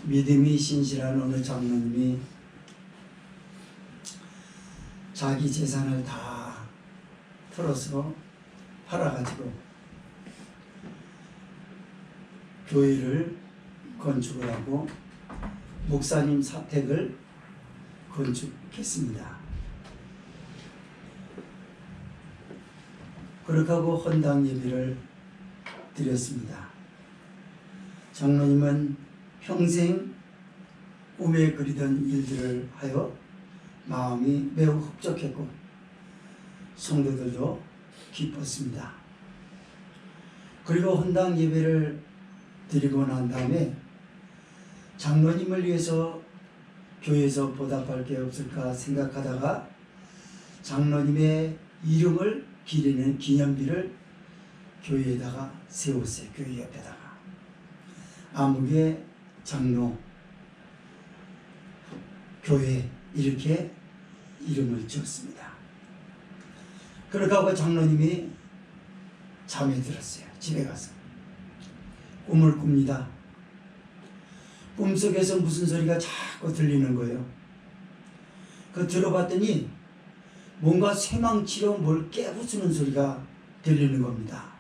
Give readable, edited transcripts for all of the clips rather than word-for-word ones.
믿음이 신실한 어느 장로님이 자기 재산을 다 털어서 팔아가지고 교회를 건축을 하고 목사님 사택을 건축했습니다. 그렇게 하고 헌당 예배를 드렸습니다. 장로님은 평생 꿈에 그리던 일들을 하여 마음이 매우 흡족했고 성도들도 기뻤습니다. 그리고 헌당 예배를 드리고 난 다음에 장로님을 위해서 교회에서 보답할 게 없을까 생각하다가 장로님의 이름을 기리는 기념비를 교회에다가 세웠어요. 교회 옆에다가 아무개 장로 교회 이렇게 이름을 지었습니다. 그렇게 하고 장로님이 잠에 들었어요. 집에 가서 꿈을 꿉니다. 꿈속에서 무슨 소리가 자꾸 들리는 거예요. 그 들어봤더니 뭔가 쇠망치로 뭘 깨부수는 소리가 들리는 겁니다.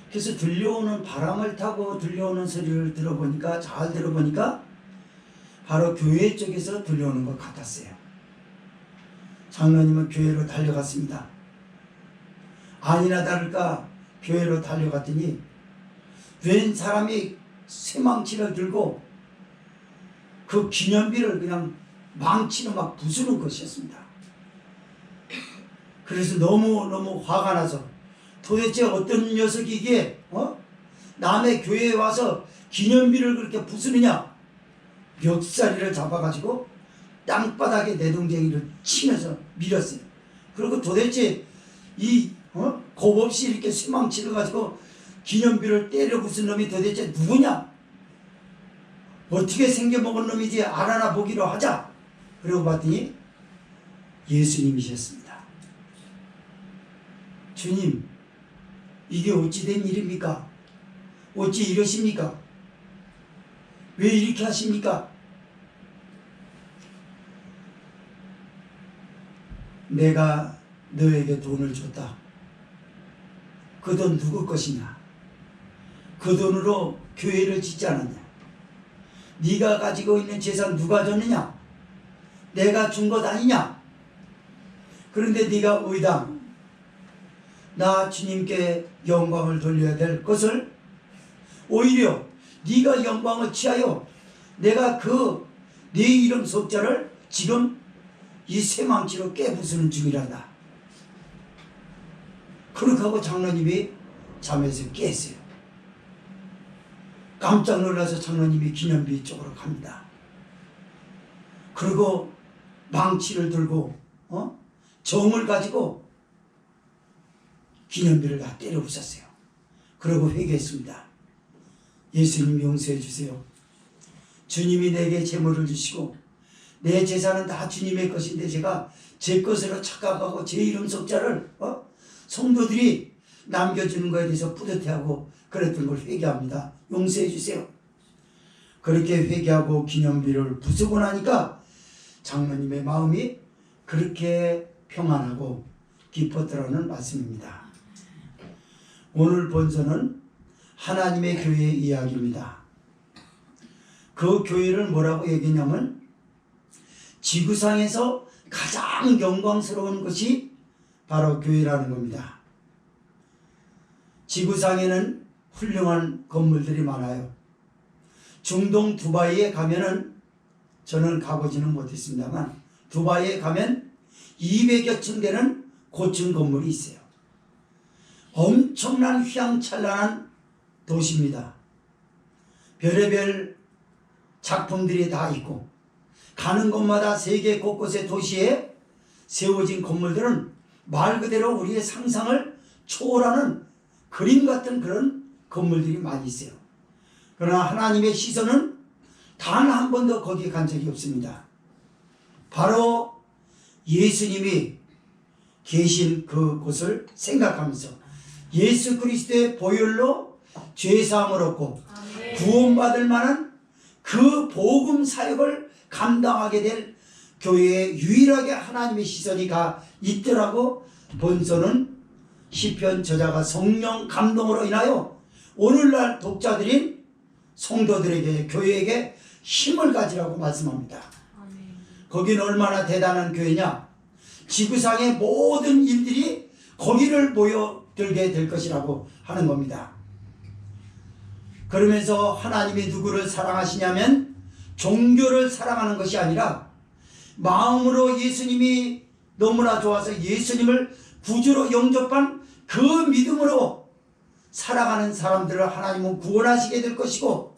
그래서 들려오는 바람을 타고 들려오는 소리를 들어보니까 잘 들어보니까 바로 교회 쪽에서 들려오는 것 같았어요. 장로님은 교회로 달려갔습니다. 아니나 다를까 교회로 달려갔더니 웬 사람이 쇠망치를 들고 그 기념비를 그냥 망치로 막 부수는 것이었습니다. 그래서 너무 화가 나서 도대체 어떤 녀석이 이게 남의 교회에 와서 기념비를 그렇게 부수느냐, 멱살이를 잡아가지고 땅바닥에 내동댕이를 치면서 밀었어요. 그리고 도대체 이 겁없이 이렇게 쇠망치를 가지고 기념비를 때려 부순 놈이 도대체 누구냐, 어떻게 생겨먹은 놈이지 알아나 보기로 하자. 그러고 봤더니 예수님이셨습니다. 주님, 이게 어찌 된 일입니까? 어찌 이러십니까? 왜 이렇게 하십니까? 내가 너에게 돈을 줬다. 그 돈 누구 것이냐? 그 돈으로 교회를 짓지 않았냐? 네가 가지고 있는 재산 누가 줬느냐? 내가 준 것 아니냐? 그런데 네가 의당 나 주님께 영광을 돌려야 될 것을 오히려 네가 영광을 취하여 내가 네 이름 석자를 지금 이 쇠망치로 깨부수는 중이란다. 그렇게 하고 장로님이 잠에서 깼어요. 깜짝 놀라서 장로님이 기념비 쪽으로 갑니다. 그리고 망치를 들고 정을 가지고 기념비를 다 때려 부쉈어요. 그리고 회개했습니다. 예수님 용서해 주세요. 주님이 내게 재물을 주시고 내 재산은 다 주님의 것인데 제가 제 것으로 착각하고 제 이름 석자를 성도들이 남겨주는 것에 대해서 뿌듯해하고 그랬던 걸 회개합니다. 용서해 주세요. 그렇게 회개하고 기념비를 부수고 나니까 장로님의 마음이 그렇게 평안하고 기뻤더라는 말씀입니다. 오늘 본서는 하나님의 교회 이야기입니다. 그 교회를 뭐라고 얘기냐면 지구상에서 가장 영광스러운 것이 바로 교회라는 겁니다. 지구상에는 훌륭한 건물들이 많아요. 중동 두바이에 가면은 저는 가보지는 못했습니다만 두바이에 가면 200여 층 되는 고층 건물이 있어요. 엄청난 휘황찬란한 도시입니다. 별의별 작품들이 다 있고 가는 곳마다 세계 곳곳의 도시에 세워진 건물들은 말 그대로 우리의 상상을 초월하는 그림 같은 그런 건물들이 많이 있어요. 그러나 하나님의 시선은 단 한 번도 거기에 간 적이 없습니다. 바로 예수님이 계신 그곳을 생각하면서 예수 그리스도의 보혈로 죄사함을 얻고 구원받을 만한 그 복음 사역을 감당하게 될 교회에 유일하게 하나님의 시선이 가 있더라고. 본서는 시편 저자가 성령 감동으로 인하여 오늘날 독자들인 성도들에게, 교회에게 힘을 가지라고 말씀합니다. 거기는 얼마나 대단한 교회냐. 지구상의 모든 일들이 거기를 모여들게 될 것이라고 하는 겁니다. 그러면서 하나님이 누구를 사랑하시냐면 종교를 사랑하는 것이 아니라 마음으로 예수님이 너무나 좋아서 예수님을 구주로 영접한 그 믿음으로 살아가는 사람들을 하나님은 구원하시게 될 것이고,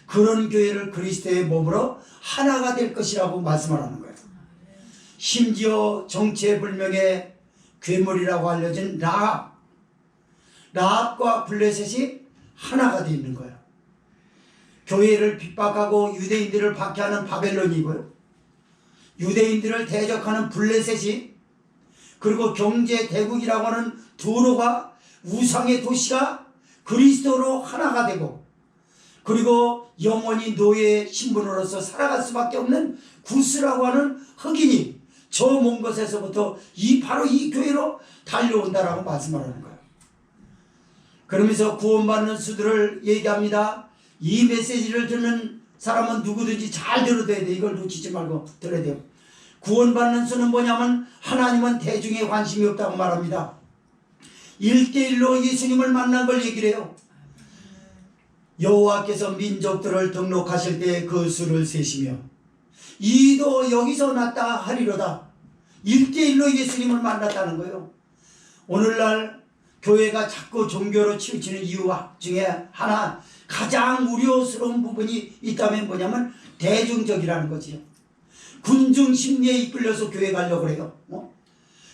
그런 교회를 그리스도의 몸으로 하나가 될 것이라고 말씀을 하는 거예요. 심지어 정체불명의 괴물이라고 알려진 라합과 블레셋이 하나가 되어 있는 거예요. 교회를 핍박하고 유대인들을 박해하는 바벨론이고요, 유대인들을 대적하는 블레셋이, 그리고 경제 대국이라고 하는 두로가, 우상의 도시가 그리스도로 하나가 되고, 그리고 영원히 노예의 신분으로서 살아갈 수밖에 없는 구스라고 하는 흑인이 저 먼 곳에서부터 바로 이 교회로 달려온다라고 말씀을 하는 거예요. 그러면서 구원받는 수들을 얘기합니다. 이 메시지를 듣는 사람은 누구든지 잘 들어야 돼. 이걸 놓치지 말고 들어야 돼요. 구원받는 수는 뭐냐면 하나님은 대중에 관심이 없다고 말합니다. 1대1로 예수님을 만난 걸 얘기를 해요. 여호와께서 민족들을 등록하실 때 그 수를 세시며 이도 여기서 났다 하리로다. 1대1로 예수님을 만났다는 거예요. 오늘날 교회가 자꾸 종교로 치우치는 이유 중에 하나, 가장 우려스러운 부분이 있다면 뭐냐면 대중적이라는 거지요. 군중 심리에 이끌려서 교회 가려고 그래요.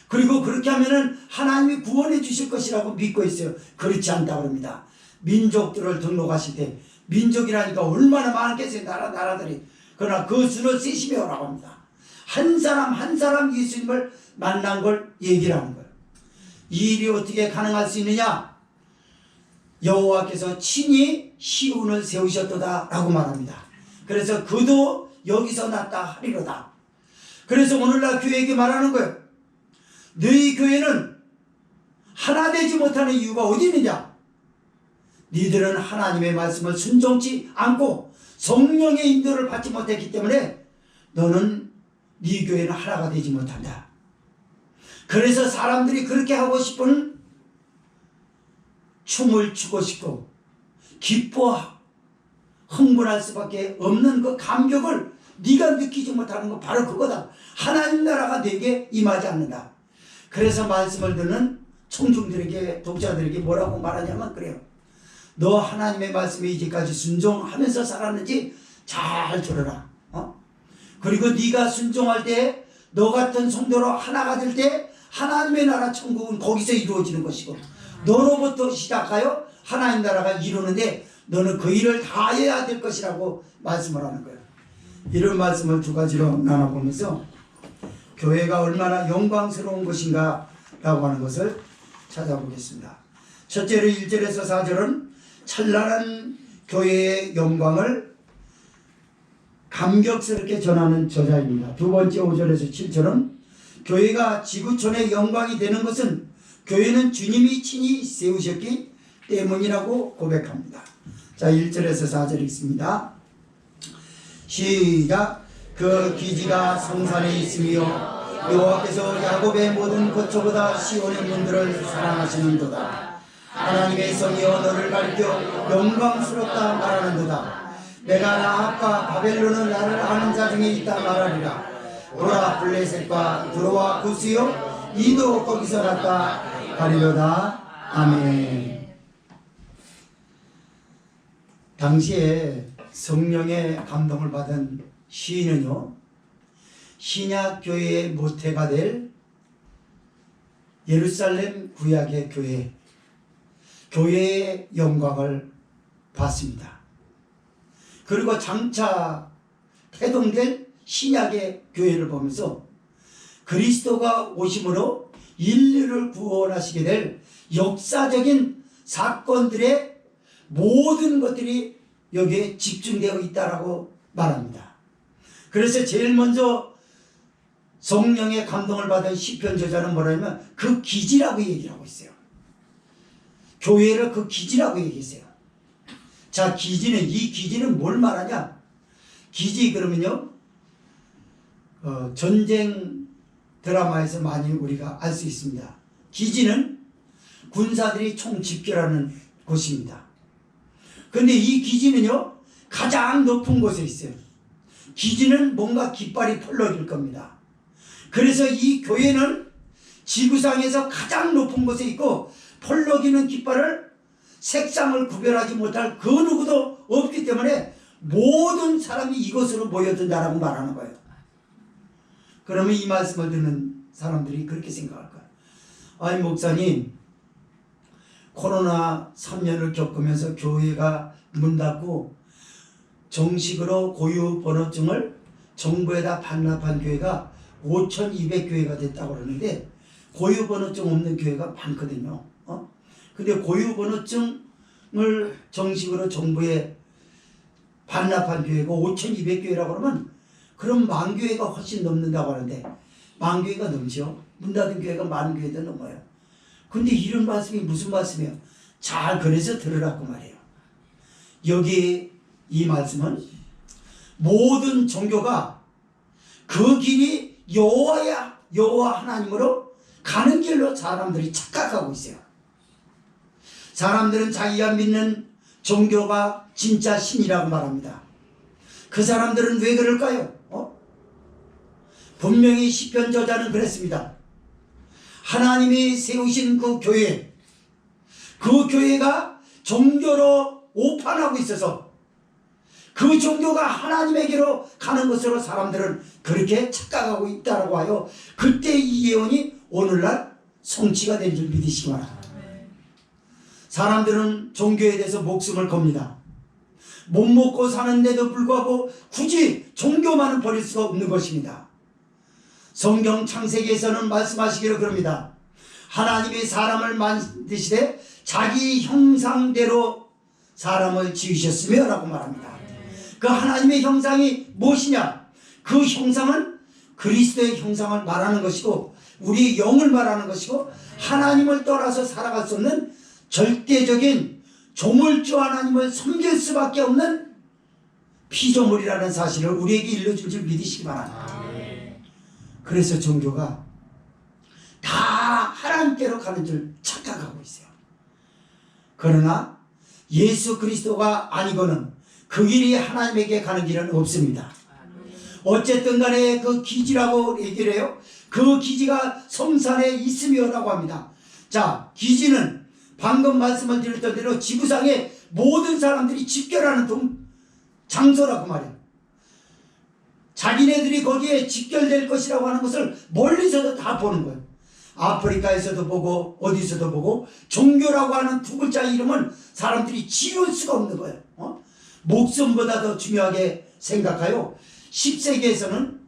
그리고 그렇게 하면은 하나님이 구원해 주실 것이라고 믿고 있어요. 그렇지 않다고 합니다. 민족들을 등록하실 때, 민족이라니까 얼마나 많겠어요. 나라들이. 그러나 그 수를 세시며라고 합니다. 한 사람 한 사람 예수님을 만난 걸 얘기를 하는 거예요. 이 일이 어떻게 가능할 수 있느냐? 여호와께서 친히 시온을 세우셨도다 라고 말합니다. 그래서 그도 여기서 났다 하리로다. 그래서 오늘날 교회에게 말하는 거예요. 너희 교회는 하나 되지 못하는 이유가 어디 있느냐? 니들은 하나님의 말씀을 순종치 않고 성령의 인도를 받지 못했기 때문에 너는 네 교회는 하나가 되지 못한다. 그래서 사람들이 그렇게 하고 싶은 춤을 추고 싶고 기뻐 흥분할 수밖에 없는 그 감격을 네가 느끼지 못하는 거 바로 그거다. 하나님 나라가 내게 임하지 않는다. 그래서 말씀을 듣는 청중들에게, 독자들에게 뭐라고 말하냐면 그래요. 너 하나님의 말씀에 이제까지 순종하면서 살았는지 잘 들어라. 그리고 네가 순종할 때, 너 같은 성도로 하나가 될 때 하나님의 나라 천국은 거기서 이루어지는 것이고, 너로부터 시작하여 하나님 나라가 이루는데 너는 그 일을 다 해야 될 것이라고 말씀을 하는 거예요. 이런 말씀을 두 가지로 나눠보면서 교회가 얼마나 영광스러운 것인가 라고 하는 것을 찾아보겠습니다. 첫째로 1절에서 4절은 찬란한 교회의 영광을 감격스럽게 전하는 저자입니다. 두 번째 5절에서 7절은 교회가 지구촌의 영광이 되는 것은 교회는 주님이 친히 세우셨기 때문이라고 고백합니다. 자, 1절에서 4절 읽습니다. 시작. 그 기지가 성산에 있으며 여호와께서 야곱의 모든 거처보다 시온의 문들을 사랑하시는도다. 하나님의 성이여 너를 가리켜 영광스럽다 말하는도다. 내가 라합과 바벨론은 나를 아는 자 중에 있다 말하리라. 오라 블레셋과 두로와 구스여 이도 거기서 났다 가리로다. 아멘. 당시에 성령의 감동을 받은 시인은요, 신약 교회의 모태가 될 예루살렘 구약의 교회의 영광을 봤습니다. 그리고 장차 태동될 신약의 교회를 보면서 그리스도가 오심으로 인류를 구원하시게 될 역사적인 사건들의 모든 것들이 여기에 집중되어 있다라고 말합니다. 그래서 제일 먼저 성령의 감동을 받은 시편 저자는 뭐라냐면 그 기지라고 얘기를 하고 있어요. 교회를 그 기지라고 얘기했어요. 자, 이 기지는 뭘 말하냐? 기지 그러면요, 전쟁 드라마에서 많이 우리가 알 수 있습니다. 기지는 군사들이 총 집결하는 곳입니다. 근데 이 기지는요, 가장 높은 곳에 있어요. 기지는 뭔가 깃발이 펄럭일 겁니다. 그래서 이 교회는 지구상에서 가장 높은 곳에 있고 펄럭이는 깃발을 색상을 구별하지 못할 그 누구도 없기 때문에 모든 사람이 이곳으로 모여든다라고 말하는 거예요. 그러면 이 말씀을 듣는 사람들이 그렇게 생각할 거예요. 아니 목사님, 코로나 3년을 겪으면서 교회가 문 닫고 정식으로 고유번호증을 정부에다 반납한 교회가 5,200교회가 됐다고 그러는데 고유번호증 없는 교회가 많거든요. 근데 고유번호증을 정식으로 정부에 반납한 교회가 5,200교회라고 그러면 그럼 만교회가 훨씬 넘는다고 하는데 만교회가 넘죠. 문 닫은 교회가 만 교회도 넘어요. 근데 이런 말씀이 무슨 말씀이에요? 잘 그래서 들으라고 말해요. 여기 이 말씀은 모든 종교가 그 길이 여호와 하나님으로 가는 길로 사람들이 착각하고 있어요. 사람들은 자기가 믿는 종교가 진짜 신이라고 말합니다. 그 사람들은 왜 그럴까요? 분명히 시편 저자는 그랬습니다. 하나님이 세우신 그 교회가 종교로 오판하고 있어서 그 종교가 하나님에게로 가는 것으로 사람들은 그렇게 착각하고 있다라고 하여 그때 이 예언이 오늘날 성취가 된 줄 믿으시기 바랍니다. 사람들은 종교에 대해서 목숨을 겁니다. 못 먹고 사는데도 불구하고 굳이 종교만은 버릴 수가 없는 것입니다. 성경 창세기에서는 말씀하시기를 그럽니다. 하나님이 사람을 만드시되 자기 형상대로 사람을 지으셨으며 라고 말합니다. 그 하나님의 형상이 무엇이냐? 그 형상은 그리스도의 형상을 말하는 것이고 우리의 영을 말하는 것이고 하나님을 떠나서 살아갈 수 없는 절대적인 조물주 하나님을 섬길 수밖에 없는 피조물이라는 사실을 우리에게 일러줄 줄 믿으시기 바랍니다. 그래서 종교가 다 하나님께로 가는 줄 착각하고 있어요. 그러나 예수 그리스도가 아니고는 그 길이 하나님에게 가는 길은 없습니다. 어쨌든 간에 그 기지라고 얘기를 해요. 그 기지가 성산에 있으며라고 합니다. 자, 기지는 방금 말씀을 드렸던 대로 지구상의 모든 사람들이 집결하는 장소라고 말해요. 자기네들이 거기에 집결될 것이라고 하는 것을 멀리서도 다 보는 거예요. 아프리카에서도 보고 어디서도 보고 종교라고 하는 두 글자 이름은 사람들이 지울 수가 없는 거예요. 목숨보다 더 중요하게 생각하여 10세기에서는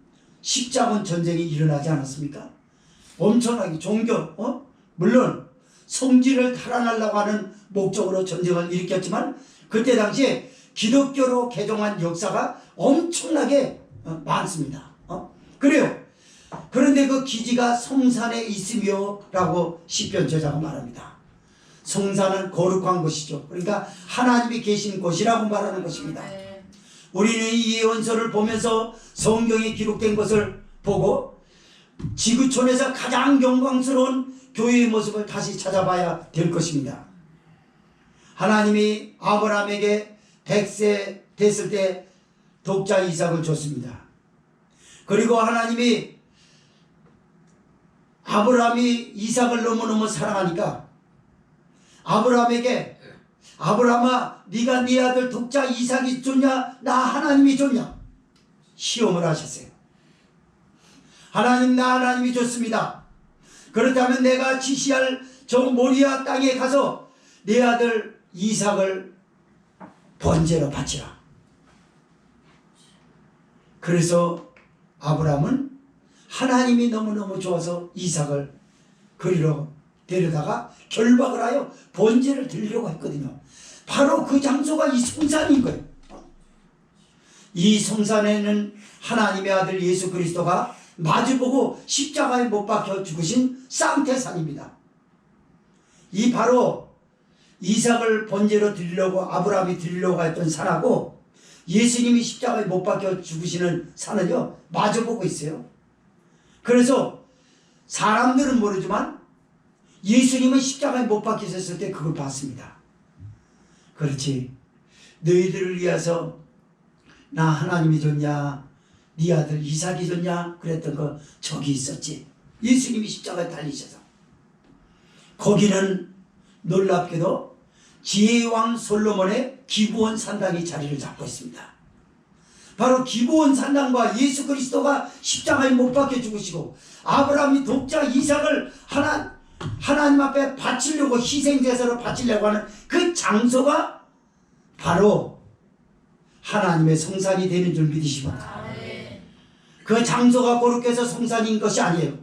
십자군 전쟁이 일어나지 않았습니까? 엄청나게 종교, 물론 성지를 탈환하려고 하는 목적으로 전쟁을 일으켰지만 그때 당시에 기독교로 개종한 역사가 엄청나게 많습니다. 그래요. 그런데 그 기지가 성산에 있으며 라고 시편 저자가 말합니다. 성산은 거룩한 곳이죠. 그러니까 하나님이 계신 곳이라고 말하는 것입니다. 우리는 이 예언서를 보면서 성경에 기록된 것을 보고 지구촌에서 가장 영광스러운 교회의 모습을 다시 찾아봐야 될 것입니다. 하나님이 아브라함에게 100세 됐을 때 독자 이삭을 줬습니다. 그리고 하나님이 아브라함이 이삭을 너무너무 사랑하니까 아브라함에게 아브라함아 네가 네 아들 독자 이삭이 줬냐 나 하나님이 줬냐 시험을 하셨어요. 하나님이 줬습니다. 그렇다면 내가 지시할 저 모리아 땅에 가서 내 아들 이삭을 번제로 바치라. 그래서 아브라함은 하나님이 너무너무 좋아서 이삭을 그리로 데려다가 결박을 하여 번제를 드리려고 했거든요. 바로 그 장소가 이 성산인 거예요. 이 성산에는 하나님의 아들 예수 그리스도가 마주보고 십자가에 못 박혀 죽으신 쌍태산입니다. 이 바로 이삭을 번제로 드리려고 아브라함이 드리려고 했던 산하고 예수님이 십자가에 못 박혀 죽으시는 산은요 마주보고 있어요. 그래서 사람들은 모르지만 예수님은 십자가에 못 박히셨을 때 그걸 봤습니다. 그렇지, 너희들을 위해서 나 하나님이 줬냐, 네 아들 이삭이 줬냐 그랬던 거 저기 있었지. 예수님이 십자가에 달리셔서. 거기는 놀랍게도 지혜왕 솔로몬의 기브온 산당이 자리를 잡고 있습니다. 바로 기브온 산당과 예수 그리스도가 십자가에 못 박혀 죽으시고 아브라함이 독자 이삭을 하나님 앞에 바치려고 희생제사로 바치려고 하는 그 장소가 바로 하나님의 성산이 되는 줄 믿으시기 바랍니다. 그 장소가 거룩해서 성산인 것이 아니에요.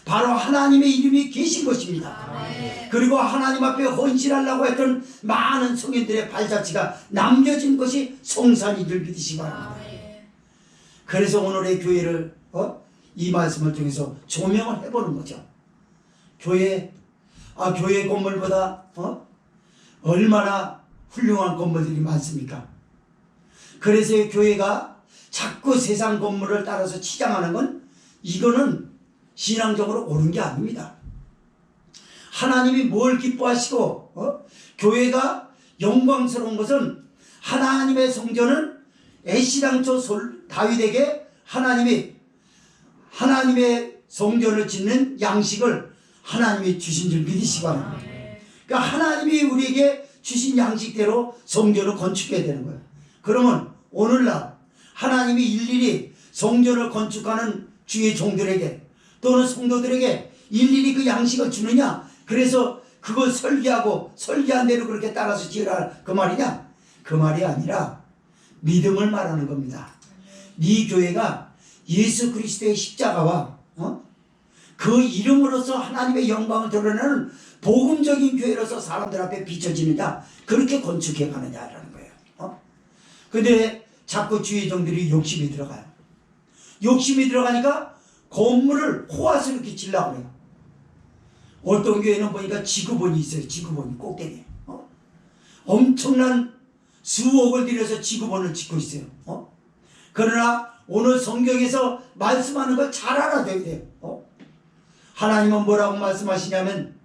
바로 하나님의 이름이 계신 것입니다. 그리고 하나님 앞에 헌신하려고 했던 많은 성인들의 발자취가 남겨진 것이 성산인 줄 믿으시기 바랍니다. 그래서 오늘의 교회를 이 말씀을 통해서 조명을 해보는 거죠. 교회 건물보다 얼마나 훌륭한 건물들이 많습니까? 그래서 교회가 자꾸 세상 건물을 따라서 치장하는 건 이거는 신앙적으로 옳은 게 아닙니다. 하나님이 뭘 기뻐하시고 교회가 영광스러운 것은 하나님의 성전은 애시당초 다윗에게 하나님의 성전을 짓는 양식을 하나님이 주신 줄 믿으시기 바랍니다. 그러니까 하나님이 우리에게 주신 양식대로 성전을 건축해야 되는 거예요. 그러면 오늘날 하나님이 일일이 성전을 건축하는 주의 종들에게 또는 성도들에게 일일이 그 양식을 주느냐? 그래서 그걸 설계한 대로 그렇게 따라서 지으라 그 말이냐? 그 말이 아니라 믿음을 말하는 겁니다. 네 교회가 예수 그리스도의 십자가와 그 이름으로서 하나님의 영광을 드러내는 복음적인 교회로서 사람들 앞에 비춰지느냐, 그렇게 건축해 가느냐라는 거예요. 근데 자꾸 주의 종들이 욕심이 들어가요. 욕심이 들어가니까 건물을 호화스럽게 지으려고 그래요. 어떤 교회는 보니까 지구본이 있어요. 지구본이 꼭대기에. 엄청난 수억을 들여서 지구본을 짓고 있어요. 그러나 오늘 성경에서 말씀하는 걸 잘 알아둬야 돼요. 하나님은 뭐라고 말씀하시냐면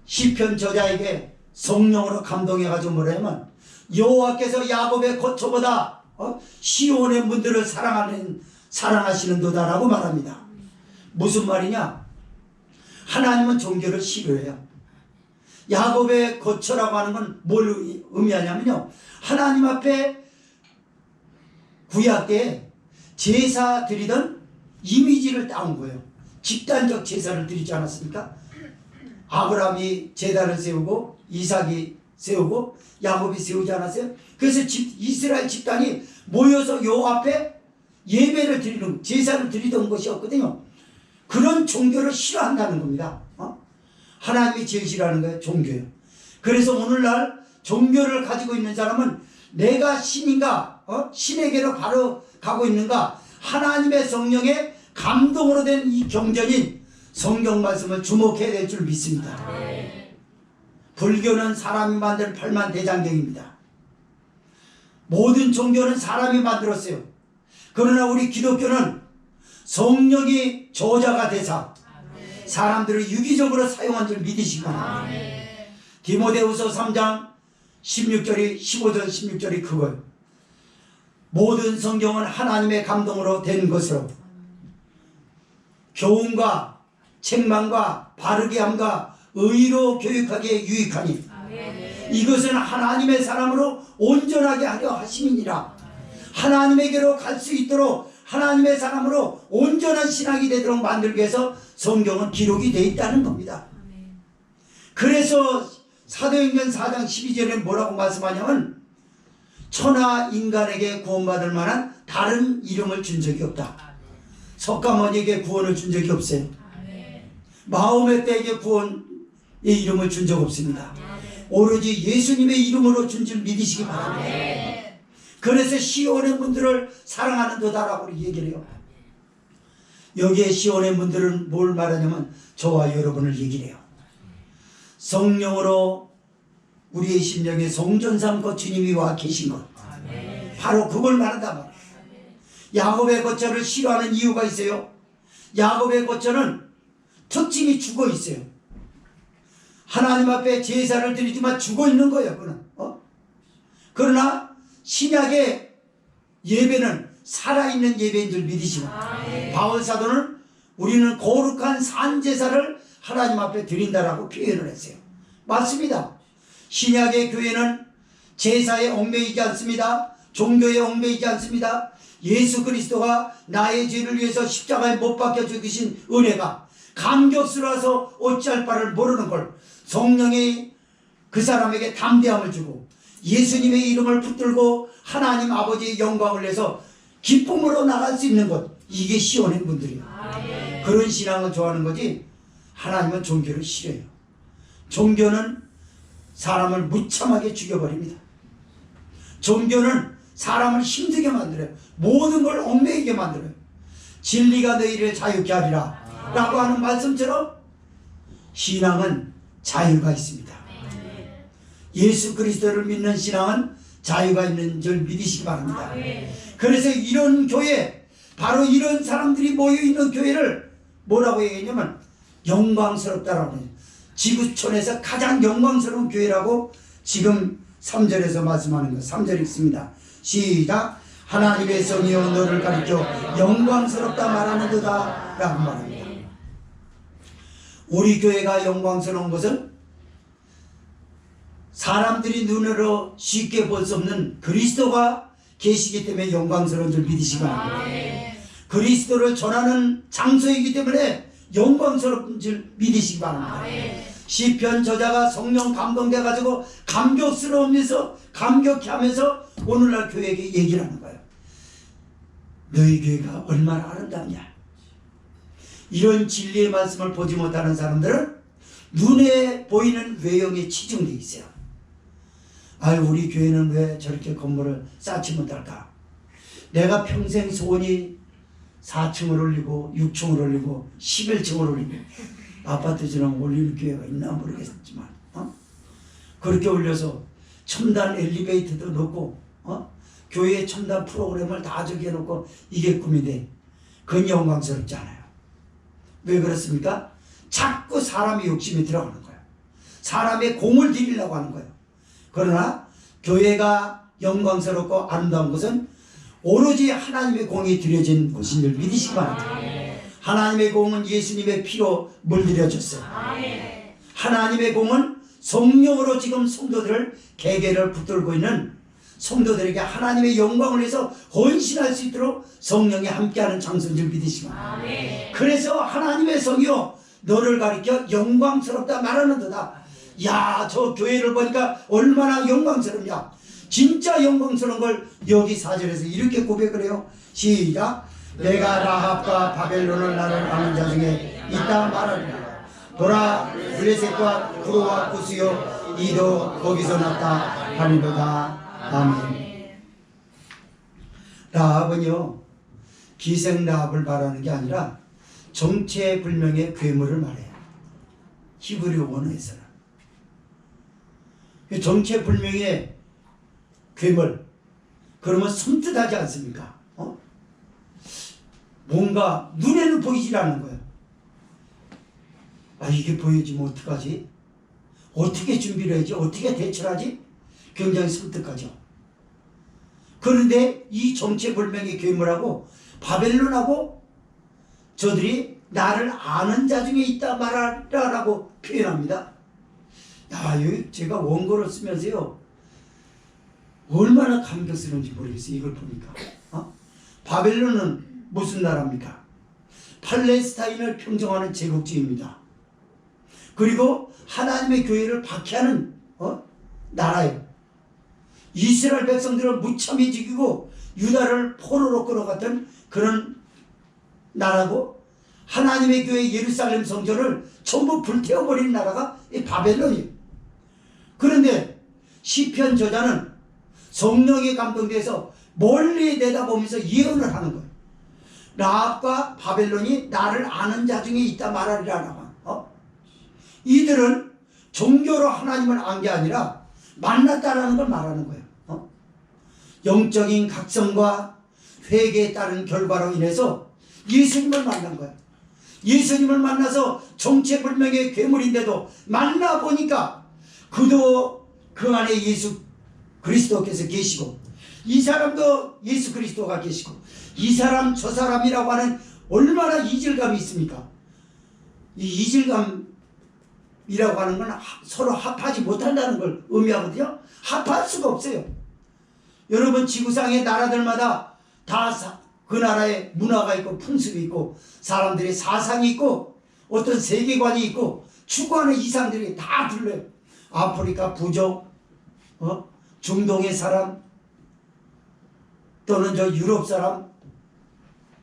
시편 저자에게 성령으로 감동해가지고 뭐라냐면 여호와께서 야곱의 거처보다 시온의 문들을 사랑하시는도다라고 말합니다. 무슨 말이냐? 하나님은 종교를 싫어해요. 야곱의 거처라고 하는 건 뭘 의미하냐면요, 하나님 앞에 구약 때 제사 드리던 이미지를 따온 거예요. 집단적 제사를 드리지 않았습니까? 아브라함이 제단을 세우고 이삭이 세우고 야곱이 세우지 않았어요? 그래서 이스라엘 집단이 모여서 여호와 앞에 예배를 드리는, 제사를 드리던 것이었거든요. 그런 종교를 싫어한다는 겁니다. 하나님이 제일 싫어하는 거예요. 종교예요. 그래서 오늘날 종교를 가지고 있는 사람은 내가 신인가, 신에게로 바로 가고 있는가, 하나님의 성령의 감동으로 된 이 경전인 성경 말씀을 주목해야 될 줄 믿습니다. 불교는 사람이 만든 팔만대장경입니다. 모든 종교는 사람이 만들었어요. 그러나 우리 기독교는 성령이 저자가 되사 사람들을 유기적으로 사용한 줄 믿으시기 바랍니다. 디모데후서 3장 16절이 15절 16절이 그거예요. 모든 성경은 하나님의 감동으로 된 것으로 교훈과 책망과 바르게 함과 의로 교육하기에 유익하니 이것은 하나님의 사람으로 온전하게 하려 하심이니라. 하나님에게로 갈 수 있도록 하나님의 사람으로 온전한 신앙이 되도록 만들기 위해서 성경은 기록이 되어 있다는 겁니다. 그래서 사도행전 4장 12절에 뭐라고 말씀하냐면 천하 인간에게 구원받을 만한 다른 이름을 준 적이 없다. 석가모니에게 구원을 준 적이 없어요. 마호메 때에게 구원의 이름을 준 적 없습니다. 오로지 예수님의 이름으로 준 줄 믿으시기 바랍니다. 그래서 시온의 문들을 사랑하는도다라고 얘기를 해요. 여기에 시온의 문들은 뭘 말하냐면 저와 여러분을 얘기를 해요. 성령으로 우리의 심령에 성전 삼고 주님이 와 계신 것, 바로 그걸 말한단 말이에요. 야곱의 거처를 싫어하는 이유가 있어요. 야곱의 거처는 특징이 죽어 있어요. 하나님 앞에 제사를 드리지만 죽어 있는 거예요. 그는 그러나 신약의 예배는 살아있는 예배인 줄 믿으시면, 바울 사도는 우리는 거룩한 산제사를 하나님 앞에 드린다라고 표현을 했어요. 맞습니다. 신약의 교회는 제사에 얽매이지 않습니다. 종교에 얽매이지 않습니다. 예수 그리스도가 나의 죄를 위해서 십자가에 못 박혀 죽으신 은혜가 감격스러워서 어찌할 바를 모르는 걸 성령이 그 사람에게 담대함을 주고 예수님의 이름을 붙들고 하나님 아버지의 영광을 내서 기쁨으로 나갈 수 있는 것, 이게 시온의 분들이에요. 그런 신앙을 좋아하는 거지 하나님은 종교를 싫어해요. 종교는 사람을 무참하게 죽여버립니다. 종교는 사람을 힘들게 만들어요. 모든 걸 얽매이게 만들어요. 진리가 너희를 자유케 하리라 라고 하는 말씀처럼 신앙은 자유가 있습니다. 예수 그리스도를 믿는 신앙은 자유가 있는 줄 믿으시기 바랍니다. 그래서 이런 교회, 바로 이런 사람들이 모여있는 교회를 뭐라고 얘기했냐면 영광스럽다라고 해요. 지구촌에서 가장 영광스러운 교회라고 지금 3절에서 말씀하는 거. 3절 읽습니다. 시작. 하나님의 성이여 너를 가리켜 영광스럽다 말하는도다 라고 말합니다. 우리 교회가 영광스러운 것은 사람들이 눈으로 쉽게 볼 수 없는 그리스도가 계시기 때문에 영광스러운 줄 믿으시기 바랍니다. 그리스도를 전하는 장소이기 때문에 영광스러운 줄 믿으시기 바랍니다. 시편 저자가 성령 감동돼 가지고 감격스러우면서 감격해 하면서 오늘날 교회에게 얘기를 하는 거예요. 너희 교회가 얼마나 아름답냐. 이런 진리의 말씀을 보지 못하는 사람들은 눈에 보이는 외형에 치중되어 있어요. 아유, 우리 교회는 왜 저렇게 건물을 쌓지 못할까. 내가 평생 소원이 4층을 올리고 6층을 올리고 11층을 올리고 아파트처럼 올리는 교회가 있나 모르겠지만 그렇게 올려서 첨단 엘리베이터도 넣고 교회에 첨단 프로그램을 다 저기 해놓고 이게 꿈인데 그건 영광스럽지 않아요. 왜 그렇습니까? 자꾸 사람의 욕심이 들어가는 거예요. 사람의 공을 들이려고 하는 거예요. 그러나 교회가 영광스럽고 아름다운 것은 오로지 하나님의 공이 들여진 곳인 줄 믿으시기 바랍니다. 하나님의 공은 예수님의 피로 물들여졌어요. 하나님의 공은 성령으로 지금 성도들을 개개를 붙들고 있는 성도들에게 하나님의 영광을 위해서 헌신할 수 있도록 성령이 함께하는 장소인 줄 믿으시기 바랍니다. 그래서 하나님의 성이요 너를 가리켜 영광스럽다 말하는도다. 야, 저 교회를 보니까 얼마나 영광스럽냐. 진짜 영광스러운 걸 여기 4절에서 이렇게 고백을 해요. 시작. 내가 라합과 바벨론을 나를 아는 자 중에 있다 말하리라. 도라 블레셋과 구로와 구스요 이도 거기서 났다 하리로다. 아멘. 라합은요 기생 라합을 말하는 게 아니라 정체불명의 괴물을 말해요. 히브리 원어에서는 정체불명의 괴물, 그러면 섬뜩하지 않습니까? 뭔가 눈에는 보이질 않는 거예요. 아, 이게 보여지면 어떡하지? 어떻게 준비를 해야지? 어떻게 대처를 하지? 굉장히 섬뜩하죠. 그런데 이 정체불명의 괴물하고 바벨론하고 저들이 나를 아는 자 중에 있다 말하라라고 표현합니다. 야, 여기 제가 원고를 쓰면서요 얼마나 감격스러운지 모르겠어요. 이걸 보니까 바벨론은 무슨 나라입니까? 팔레스타인을 평정하는 제국주의입니다. 그리고 하나님의 교회를 박해하는 나라예요. 이스라엘 백성들을 무참히 죽이고 유다를 포로로 끌어갔던 그런 나라고, 하나님의 교회 예루살렘 성전을 전부 불태워버린 나라가 이 바벨론이에요. 그런데 시편 저자는 성령에 감동돼서 멀리 내다보면서 예언을 하는 거예요. 라합과 바벨론이 나를 아는 자 중에 있다 말하리라. 이들은 종교로 하나님을 안 게 아니라 만났다라는 걸 말하는 거예요. 영적인 각성과 회개에 따른 결과로 인해서 예수님을 만난 거예요. 예수님을 만나서 정체불명의 괴물인데도 만나보니까 그도 그 안에 예수 그리스도께서 계시고, 이 사람도 예수 그리스도가 계시고, 이 사람 저 사람이라고 하는 얼마나 이질감이 있습니까? 이 이질감이라고 하는 건 서로 합하지 못한다는 걸 의미하거든요. 합할 수가 없어요. 여러분, 지구상의 나라들마다 다 그 나라의 문화가 있고 풍습이 있고 사람들의 사상이 있고 어떤 세계관이 있고 추구하는 이상들이 다 둘러요. 아프리카 부족, 중동의 사람, 또는 저 유럽 사람,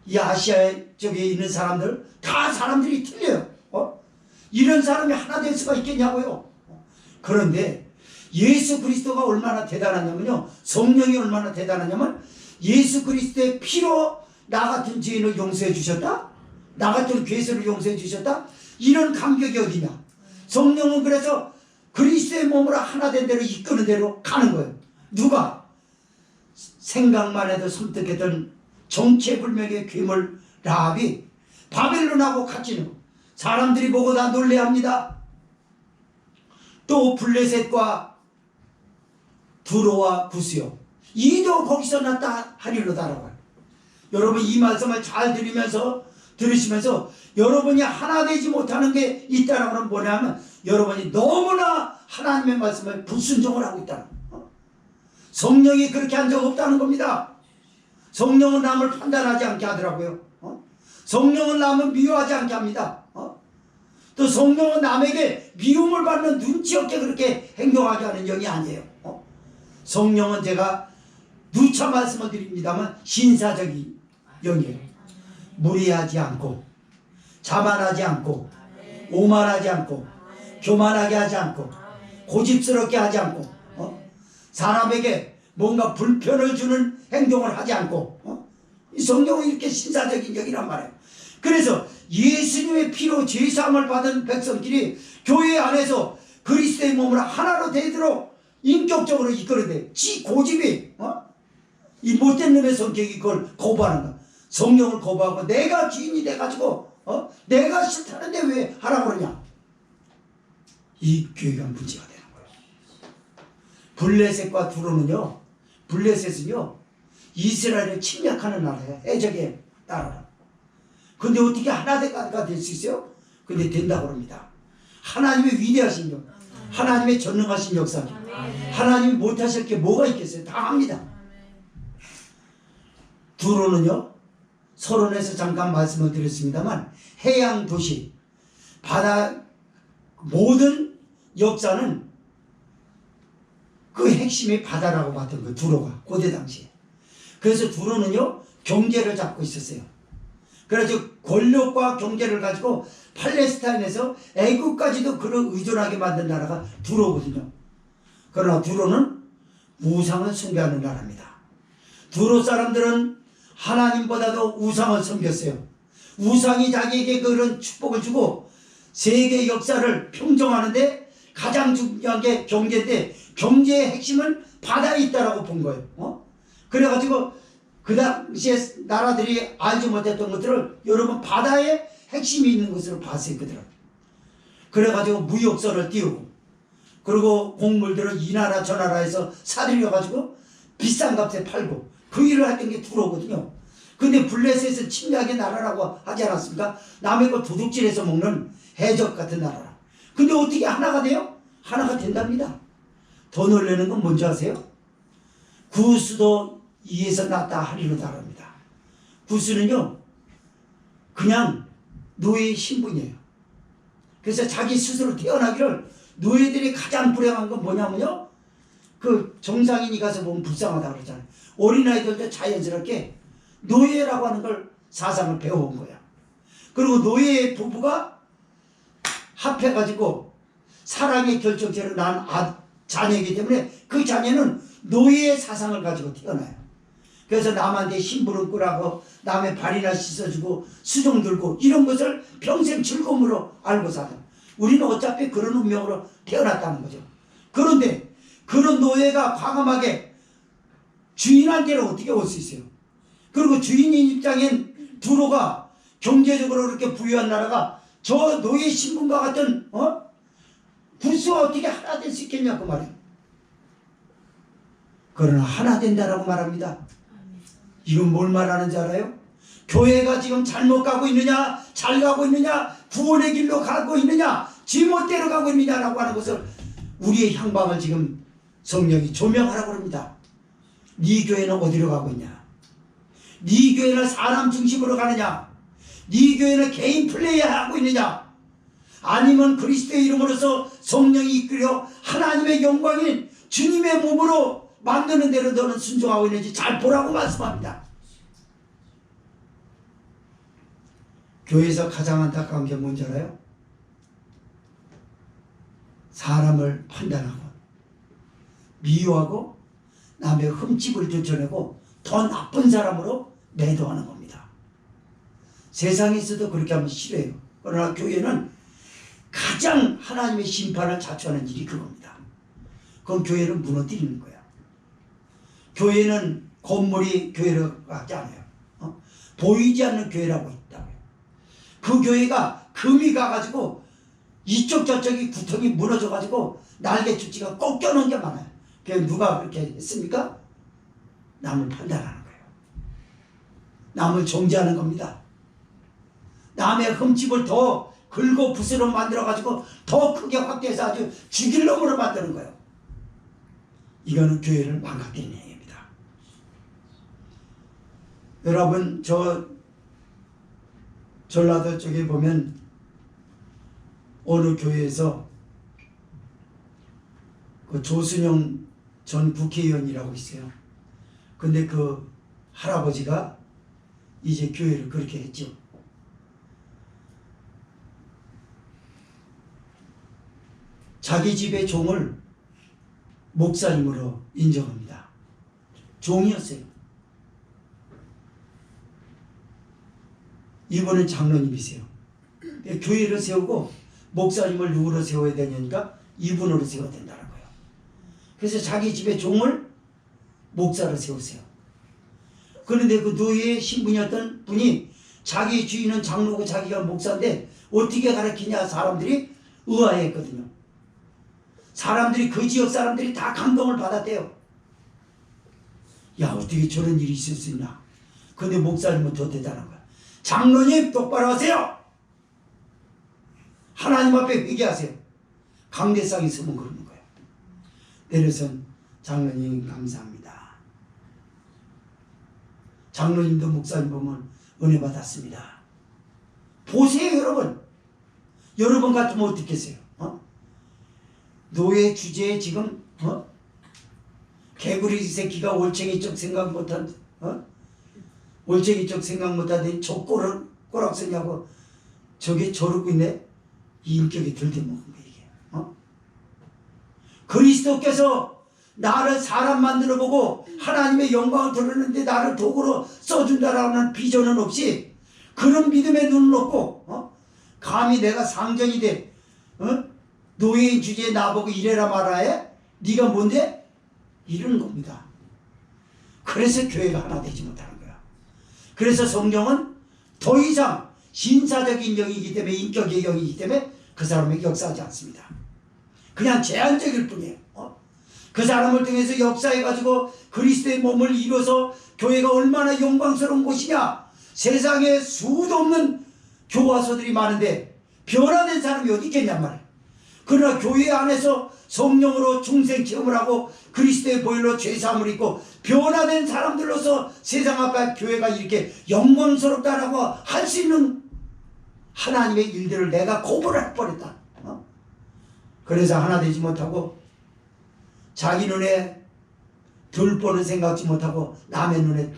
이 아시아 쪽에 있는 사람들, 다 사람들이 틀려요. 이런 사람이 하나 될 수가 있겠냐고요. 그런데 예수 그리스도가 얼마나 대단하냐면요, 성령이 얼마나 대단하냐면, 예수 그리스도의 피로 나 같은 죄인을 용서해 주셨다, 나 같은 괴수를 용서해 주셨다, 이런 감격이 어디냐. 성령은 그래서 그리스도의 몸으로 하나 된 대로 이끄는 대로 가는 거예요. 누가? 생각만 해도 섬뜩했던 정체불명의 괴물 라합이 바벨론하고 같이 사람들이 보고 다 놀래합니다. 또 블레셋과 두로와 구스요, 이도 거기서 났다 하리로다라고. 여러분, 이 말씀을 잘 들으시면서 여러분이 하나 되지 못하는 게 있다는 건 뭐냐면, 여러분이 너무나 하나님의 말씀을 불순종을 하고 있다는 거예요. 성령이 그렇게 한 적 없다는 겁니다. 성령은 남을 판단하지 않게 하더라고요. 성령은 남을 미워하지 않게 합니다. 또 성령은 남에게 미움을 받는 눈치 없게 그렇게 행동하게 하는 영이 아니에요. 성령은 제가 누차 말씀을 드립니다만 신사적인 영이에요. 무리하지 않고, 자만하지 않고, 오만하지 않고, 교만하게 하지 않고, 고집스럽게 하지 않고, 사람에게 뭔가 불편을 주는 행동을 하지 않고, 이 성경은 이렇게 신사적인 영이란 말이에요. 그래서 예수님의 피로 죄사함을 받은 백성들이 교회 안에서 그리스도의 몸을 하나로 되도록 인격적으로 이끌어내. 지 고집이, 이 못된 놈의 성격이 그걸 거부하는 거야. 성령을 거부하고 내가 주인이 돼가지고 내가 싫다는데 왜 하라고 그러냐. 이 교회가 문제가 되는 거예요. 블레셋과 두로는요, 블레셋은요 이스라엘을 침략하는 나라예요. 해적의 나라. 근데 어떻게 하나가 될 수 있어요? 근데 된다고 합니다. 하나님의 위대하신 영, 하나님의 전능하신 역사, 하나님이 못하실 게 뭐가 있겠어요? 다 합니다. 두로는요, 서론에서 잠깐 말씀을 드렸습니다만, 해양 도시, 바다, 모든 역사는 그 핵심이 바다라고 봤던 거예요. 두로가 고대 당시에. 그래서 두로는요 경제를 잡고 있었어요. 그래서 권력과 경제를 가지고 팔레스타인에서 애국까지도 그를 의존하게 만든 나라가 두로거든요. 그러나 두로는 우상을 숭배하는 나라입니다. 두로 사람들은 하나님보다도 우상을 섬겼어요. 우상이 자기에게 그런 축복을 주고 세계 역사를 평정하는데 가장 중요한 게 경제인데, 경제의 핵심은 바다에 있다라고 본 거예요. 그래가지고 그 당시에 나라들이 알지 못했던 것들을 여러분 바다에 핵심이 있는 것으로 봤어요. 그들은. 그래가지고 무역선을 띄우고, 그리고 곡물들을 이 나라 저 나라에서 사들여가지고 비싼 값에 팔고, 그 일을 했던 게 두로거든요. 근데 블레셋은 침략의 나라라고 하지 않았습니까? 남의 거 도둑질해서 먹는 해적 같은 나라라. 근데 어떻게 하나가 돼요? 하나가 된답니다. 더 놀라는 건 뭔지 아세요? 구스도 이에서 났다 하리로다 합니다. 구스는요 그냥 노예의 신분이에요. 그래서 자기 스스로 태어나기를, 노예들이 가장 불행한 건 뭐냐면요, 그 정상인이 가서 보면 불쌍하다 그러잖아요. 어린아이들도 자연스럽게 노예라고 하는 걸 사상을 배워온 거야. 그리고 노예 부부가 합해가지고 사랑의 결정체로 난 자녀이기 때문에 그 자녀는 노예의 사상을 가지고 태어나요. 그래서 남한테 심부름 꾸라고 남의 발이나 씻어주고 수종 들고 이런 것을 평생 즐거움으로 알고 살아. 우리는 어차피 그런 운명으로 태어났다는 거죠. 그런데 그런 노예가 과감하게 주인한테는 어떻게 올 수 있어요? 그리고 주인인 입장엔 두로가 경제적으로 그렇게 부유한 나라가 저 노예 신분과 같은 구수가 어떻게 하나 될 수 있겠냐 그 말이에요. 그러나 하나 된다라고 말합니다. 이건 뭘 말하는지 알아요? 교회가 지금 잘못 가고 있느냐, 잘 가고 있느냐, 구원의 길로 가고 있느냐, 지멋대로 가고 있느냐라고 하는 것을 우리의 향방을 지금 성령이 조명하라고 합니다. 네 교회는 어디로 가고 있냐? 네 교회는 사람 중심으로 가느냐? 네 교회는 개인 플레이하고 있느냐? 아니면 그리스도의 이름으로서 성령이 이끌어 하나님의 영광인 주님의 몸으로 만드는 대로 너는 순종하고 있는지 잘 보라고 말씀합니다. 교회에서 가장 안타까운 게 뭔지 알아요? 사람을 판단하고 미워하고 남의 흠집을 들춰내고 더 나쁜 사람으로 매도하는 겁니다. 세상에서도 그렇게 하면 싫어요. 그러나 교회는 가장 하나님의 심판을 자초하는 일이 그겁니다. 그럼 교회는 무너뜨리는 거야. 교회는 건물이 교회라고 하지 않아요. 보이지 않는 교회라고 있다고요. 그 교회가 금이 가가지고 이쪽 저쪽이 구멍이 무너져가지고 날개줄지가 꺾여놓은 게 많아요. 그게 누가 그렇게 했습니까? 남을 판단하는 거예요. 남을 정죄하는 겁니다. 남의 흠집을 더 긁고 붓으로 만들어가지고 더 크게 확대해서 아주 죽일 놈으로 만드는 거예요. 이거는 교회를 망가뜨리는 행위입니다. 여러분 전라도 쪽에 보면 어느 교회에서 그 조순영 전 국회의원이라고 있어요. 근데 그 할아버지가 이제 교회를 그렇게 했죠. 자기 집의 종을 목사님으로 인정합니다. 종이었어요. 이분은 장로님이세요. 교회를 세우고 목사님을 누구로 세워야 되냐니까 이분으로 세워야 된다는 거예요. 그래서 자기 집의 종을 목사로 세우세요. 그런데 그 노예의 신분이었던 분이 자기 주인은 장로고 자기가 목사인데 어떻게 가르치냐 사람들이 의아해했거든요. 사람들이 그 지역 사람들이 다 감동을 받았대요. 야 어떻게 저런 일이 있을 수 있나. 근데 목사님은 더 대단한 거야. 장로님 똑바로 하세요. 하나님 앞에 회개하세요. 강대상이 서면 그러는 거예요. 내려선 장로님 감사합니다. 장로님도 목사님 보면 은혜 받았습니다. 보세요 여러분. 여러분 같으면 어떻겠어요? 노예 주제에 지금 개구리 새끼가 올챙이 쪽 생각 못한 올챙이 쪽 생각 못하더니 저 꼬락 쓰냐고 저게 저러고 있네. 이 인격이 들대먹은 거야 이게. 그리스도께서 나를 사람 만들어 보고 하나님의 영광을 드러내는데 나를 도구로 써준다라는 비전은 없이 그런 믿음의 눈을 놓고 감히 내가 상전이 돼 노예인 주제에 나보고 이래라 말아 해? 네가 뭔데? 이러는 겁니다. 그래서 교회가 하나 되지 못하는 거야. 그래서 성경은 더 이상 신사적인 영이기 때문에 인격의 영이기 때문에 그 사람에게 역사하지 않습니다. 그냥 제한적일 뿐이에요. 그 사람을 통해서 역사해가지고 그리스도의 몸을 이뤄서 교회가 얼마나 영광스러운 곳이냐. 세상에 수도 없는 교화소들이 많은데 변화된 사람이 어디 있겠냔 말이에요. 그러나 교회 안에서 성령으로 중생 체험을 하고 그리스도의 보혈로 죄사함을 입고 변화된 사람들로서 세상 앞에 교회가 이렇게 영광스럽다라고 할 수 있는 하나님의 일들을 내가 거부를 해버렸다. 그래서 하나 되지 못하고 자기 눈에 덜 보는 생각지 못하고 남의 눈에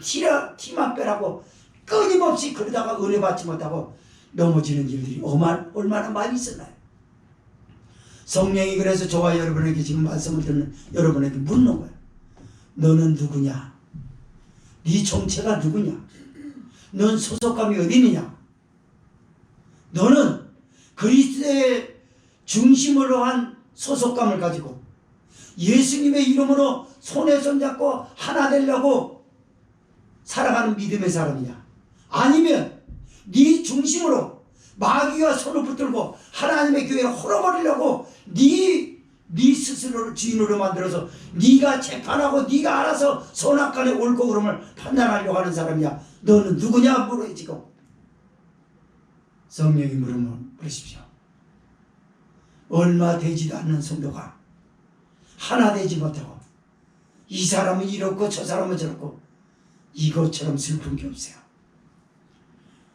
티만 빼라고 끊임없이 그러다가 은혜 받지 못하고 넘어지는 일들이 얼마나 많이 있었나요? 성령이 그래서 저와 여러분에게 지금 말씀을 듣는 여러분에게 묻는 거예요. 너는 누구냐? 네 정체가 누구냐? 넌 소속감이 어디느냐? 너는 그리스도의 중심으로 한 소속감을 가지고 예수님의 이름으로 손에 손잡고 하나 되려고 살아가는 믿음의 사람이냐? 아니면 네 중심으로 마귀와 손을 붙들고 하나님의 교회를 헐어버리려고 네 스스로를 주인으로 만들어서 네가 재판하고 네가 알아서 선악간의 옳고 그름을 판단하려고 하는 사람이야. 너는 누구냐 물어요. 지금 성령이 물으면 그러십시오. 얼마 되지도 않는 성도가 하나 되지 못하고 이 사람은 이렇고 저 사람은 저렇고 이것처럼 슬픈 게 없어요.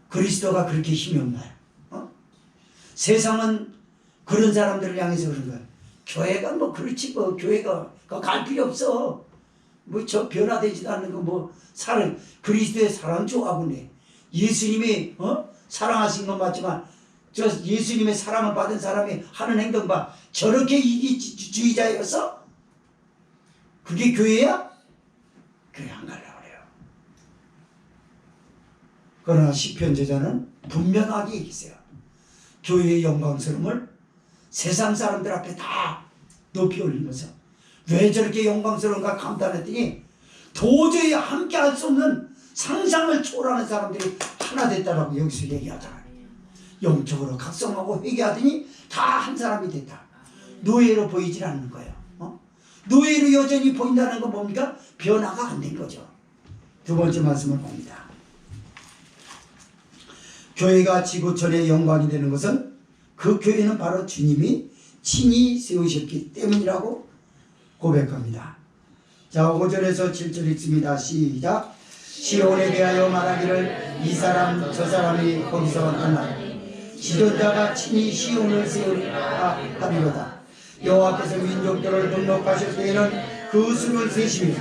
그리스도가 그렇게 힘이 없나요? 세상은 그런 사람들을 향해서 그런 거예요. 교회가 뭐 그렇지 뭐 교회가 갈 필요 없어. 뭐 저 변화되지도 않는 거 뭐 사랑 그리스도의 사랑 좋아하네. 예수님이 사랑하신 건 맞지만 저 예수님의 사랑을 받은 사람이 하는 행동 봐. 저렇게 이기주의자였어? 그게 교회야? 교회 안 가려고 그래요. 그러나 시편 저자는 분명하게 얘기했어요. 교회의 영광스러움을 세상 사람들 앞에 다 높이 올리면서 왜 저렇게 영광스러운가 감탄했더니 도저히 함께 할 수 없는 상상을 초월하는 사람들이 하나 됐다라고 여기서 얘기하잖아요. 영적으로 각성하고 회개하더니 다 한 사람이 됐다. 노예로 보이질 않는 거예요. 노예로 여전히 보인다는 건 뭡니까? 변화가 안 된 거죠. 두 번째 말씀을 봅니다. 교회가 지구촌의 영광이 되는 것은 그 교회는 바로 주님이 친히 세우셨기 때문이라고 고백합니다. 자, 5절에서 7절 읽습니다. 시작. 시온에 대하여 말하기를 이 사람 저 사람이 거기서 만나니 지존자가 친히 시온을 세우리라 하리로다. 여호와께서 민족들을 등록하실 때에는 그 수를 세시며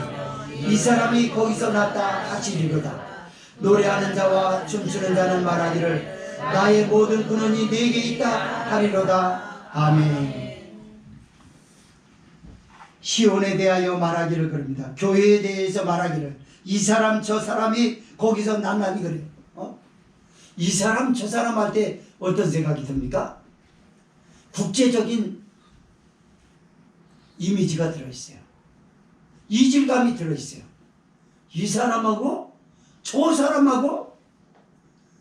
이 사람이 거기서 났다 하시리로다. 노래하는 자와 춤추는 자는 말하기를 나의 모든 근원이 내게 있다 하리로다. 아멘. 시온에 대하여 말하기를 그럽니다. 교회에 대해서 말하기를 이 사람 저 사람이 거기서 났나니 그래요. 이 사람 저 사람 할 때 어떤 생각이 듭니까? 국제적인 이미지가 들어있어요. 이질감이 들어있어요. 이 사람하고 저 사람하고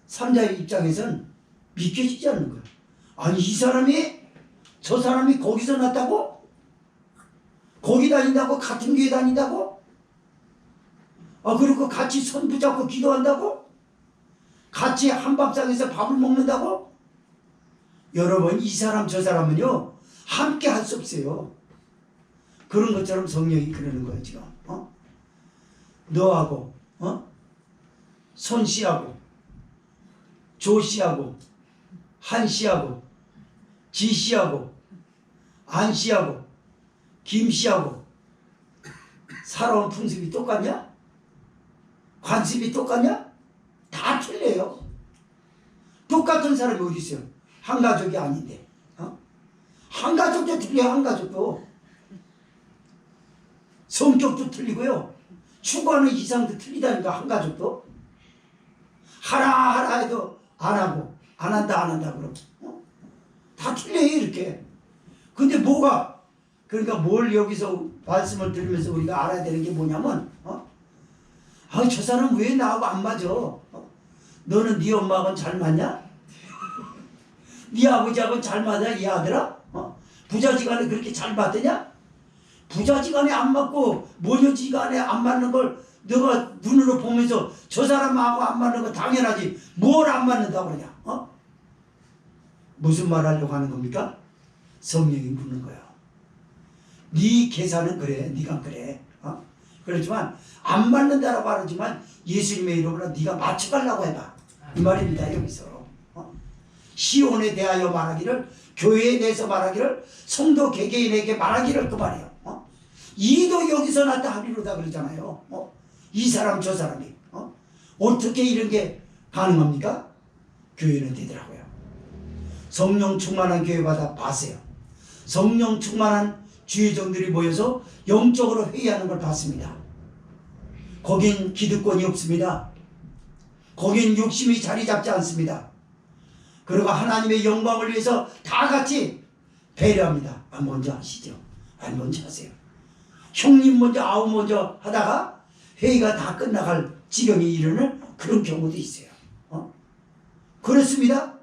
삼자의 입장에서는 믿겨지지 않는 거예요. 아니 이 사람이 저 사람이 거기서 났다고? 거기 다닌다고? 같은 교회 다닌다고? 그리고 같이 손 붙잡고 기도한다고? 같이 한밥상에서 밥을 먹는다고? 여러분 이 사람 저 사람은요 함께 할 수 없어요. 그런 것처럼 성령이 그러는 거예요 지금. 너하고 손씨하고 조씨하고 한씨하고 지씨하고 안씨하고 김씨하고 살아온 풍습이 똑같냐? 관습이 똑같냐? 다 틀려요. 똑같은 사람이 어디 있어요? 한 가족이 아닌데. 한 가족도 틀려요. 한 가족도. 성격도 틀리고요. 추구하는 이상도 틀리다니까 한 가족도. 하라 해도 안 하고 안 한다 그러고 다 틀려요 이렇게. 근데 뭐가 그러니까 뭘 여기서 말씀을 들으면서 우리가 알아야 되는 게 뭐냐면 저 사람 왜 나하고 안 맞아? 너는 네 엄마하고는 잘 맞냐? 네 아버지하고는 잘 맞아 이 아들아? 부자지간에 그렇게 잘 맞더냐? 부자지간에 안 맞고 모녀지간에 안 맞는 걸 너가 눈으로 보면서 저 사람하고 안 맞는 거 당연하지 뭘 안 맞는다고 그러냐? 무슨 말 하려고 하는 겁니까? 성령이 묻는 거예요. 네 계산은 그래 네가 그래 그렇지만 안 맞는다라고 하지만 예수님의 이름으로 네가 맞춰가려고 해봐 이 말입니다. 여기서 시온에 대하여 말하기를 교회에 대해서 말하기를 성도 개개인에게 말하기를 그 말이에요. 이도 여기서 났다 하리로다 그러잖아요. 이 사람 저 사람이 어떻게 이런 게 가능합니까? 교회는 되더라고요. 성령 충만한 교회마다 봤어요. 성령 충만한 주의종들이 모여서 영적으로 회의하는 걸 봤습니다. 거긴 기득권이 없습니다. 거긴 욕심이 자리 잡지 않습니다. 그리고 하나님의 영광을 위해서 다 같이 배려합니다. 먼저 하시죠. 먼저 하세요. 형님 먼저 아우 먼저 하다가 회의가 다 끝나갈 지경에 이르는 그런 경우도 있어요. 그렇습니다.